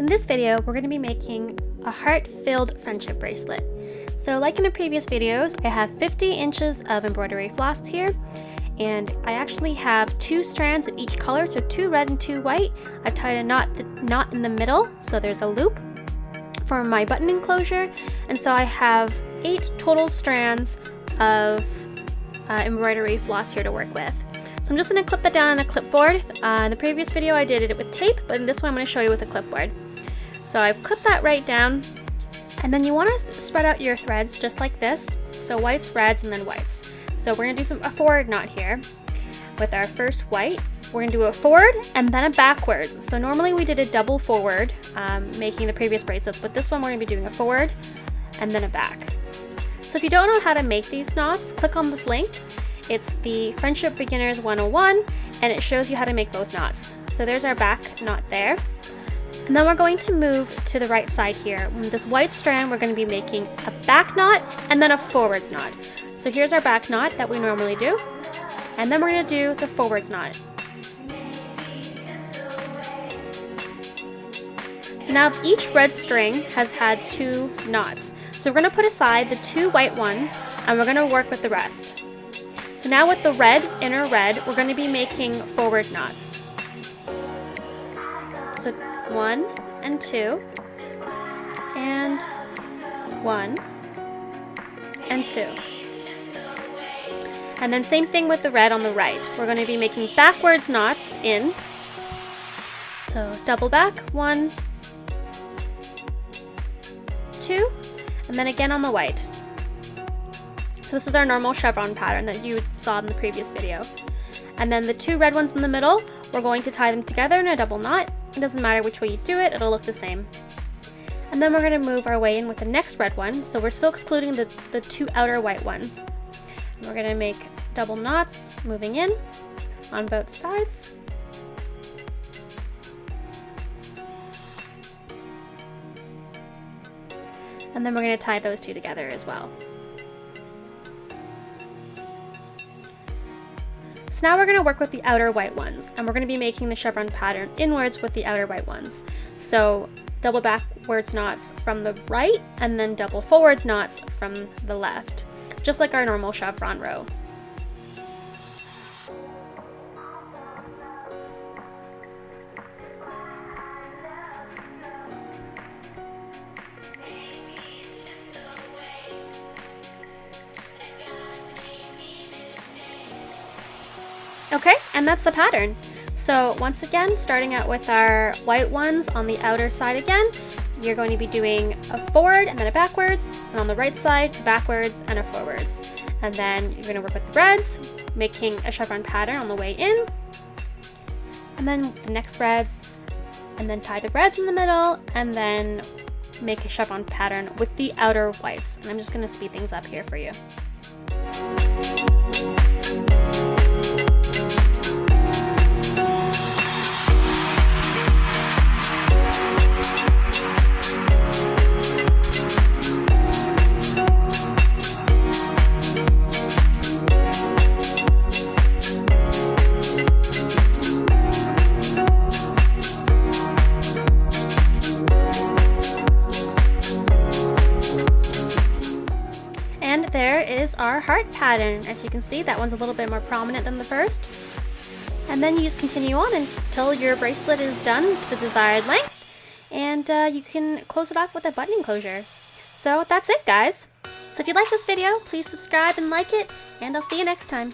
In this video, we're going to be making a heart-filled friendship bracelet. So like in the previous videos, I have 50 inches of embroidery floss here, and I actually have 2 strands of each color, so 2 red and 2 white. I've tied a knot in the middle, so there's a loop for my button enclosure, and so I have 8 total strands of embroidery floss here to work with. So I'm just going to clip that down on a clipboard. In the previous video I did it with tape, but in this one I'm going to show you with a clipboard. So I've clipped that right down, and then you want to spread out your threads just like this. So whites, reds, and then whites. So we're going to do a forward knot here with our first white. We're going to do a forward and then a backwards. So normally we did a double forward making the previous bracelets, but this one we're going to be doing a forward and then a back. So if you don't know how to make these knots, click on this link. It's the Friendship Beginners 101, and it shows you how to make both knots. So there's our back knot there. And then we're going to move to the right side here. With this white strand, we're going to be making a back knot and then a forwards knot. So here's our back knot that we normally do. And then we're going to do the forwards knot. So now each red string has had 2 knots. So we're going to put aside the 2 white ones, and we're going to work with the rest. So now with the red, inner red, we're going to be making forward knots. So 1 and 2, and 1 and 2. And then same thing with the red on the right. We're going to be making backwards knots in. So double back, 1, 2, and then again on the white. So this is our normal chevron pattern that you saw in the previous video. And then the 2 red ones in the middle, we're going to tie them together in a double knot. It doesn't matter which way you do it, it'll look the same. And then we're going to move our way in with the next red one, so we're still excluding the 2 outer white ones. And we're going to make double knots moving in on both sides. And then we're going to tie those 2 together as well. So now we're going to work with the outer white ones, and we're going to be making the chevron pattern inwards with the outer white ones. So double backwards knots from the right, and then double forwards knots from the left, just like our normal chevron row. Okay, and that's the pattern. So once again, starting out with our white ones on the outer side again, you're going to be doing a forward and then a backwards, and on the right side, backwards and a forwards. And then you're going to work with the reds, making a chevron pattern on the way in, and then the next reds, and then tie the reds in the middle, and then make a chevron pattern with the outer whites. And I'm just going to speed things up here for you. And there is our heart pattern. As you can see, that one's a little bit more prominent than the first. And then you just continue on until your bracelet is done to the desired length, and you can close it off with a button enclosure. So that's it, guys. So if you like this video, please subscribe and like it, and I'll see you next time.